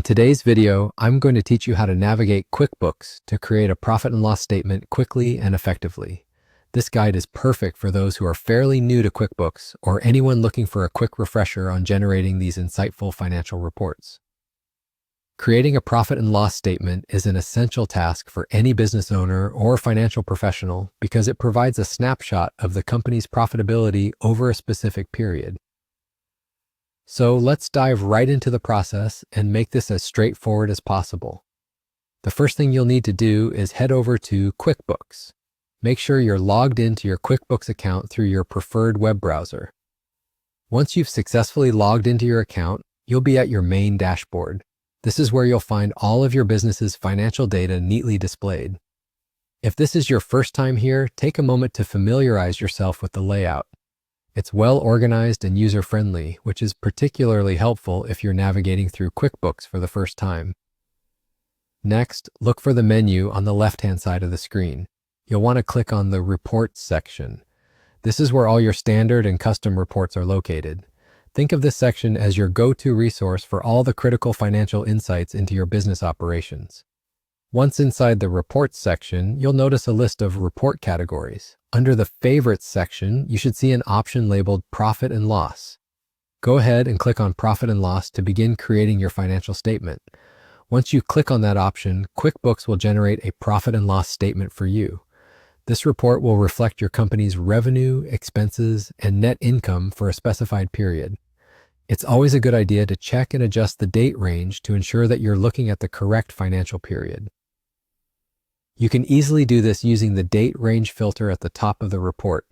today's video, I'm going to teach you how to navigate QuickBooks to create a profit and loss statement quickly and effectively. This guide is perfect for those who are fairly new to QuickBooks or anyone looking for a quick refresher on generating these insightful financial reports. Creating a profit and loss statement is an essential task for any business owner or financial professional because it provides a snapshot of the company's profitability over a specific period. So let's dive right into the process and make this as straightforward as possible. The first thing you'll need to do is head over to QuickBooks. Make sure you're logged into your QuickBooks account through your preferred web browser. Once you've successfully logged into your account, you'll be at your main dashboard. This is where you'll find all of your business's financial data neatly displayed. If this is your first time here, take a moment to familiarize yourself with the layout. It's well organized and user-friendly, which is particularly helpful if you're navigating through QuickBooks for the first time. Next, look for the menu on the left-hand side of the screen. You'll want to click on the Reports section. This is where all your standard and custom reports are located. Think of this section as your go-to resource for all the critical financial insights into your business operations. Once inside the Reports section, you'll notice a list of report categories. Under the Favorites section, you should see an option labeled Profit and Loss. Go ahead and click on Profit and Loss to begin creating your financial statement. Once you click on that option, QuickBooks will generate a profit and loss statement for you. This report will reflect your company's revenue, expenses, and net income for a specified period. It's always a good idea to check and adjust the date range to ensure that you're looking at the correct financial period. You can easily do this using the date range filter at the top of the report.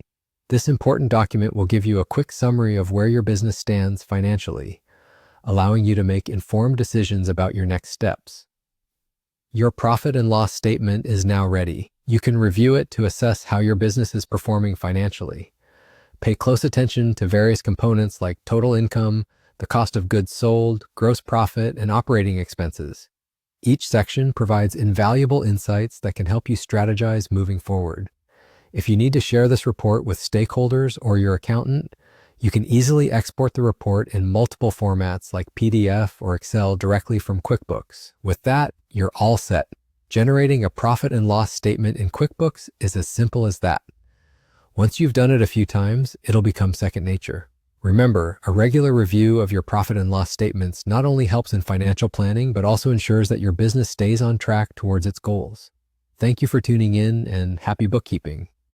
This important document will give you a quick summary of where your business stands financially, allowing you to make informed decisions about your next steps. Your profit and loss statement is now ready. You can review it to assess how your business is performing financially. Pay close attention to various components like total income, the cost of goods sold, gross profit, and operating expenses. Each section provides invaluable insights that can help you strategize moving forward. If you need to share this report with stakeholders or your accountant, you can easily export the report in multiple formats like PDF or Excel directly from QuickBooks. With that, you're all set. Generating a profit and loss statement in QuickBooks is as simple as that. Once you've done it a few times, it'll become second nature. Remember, a regular review of your profit and loss statements not only helps in financial planning, but also ensures that your business stays on track towards its goals. Thank you for tuning in and happy bookkeeping.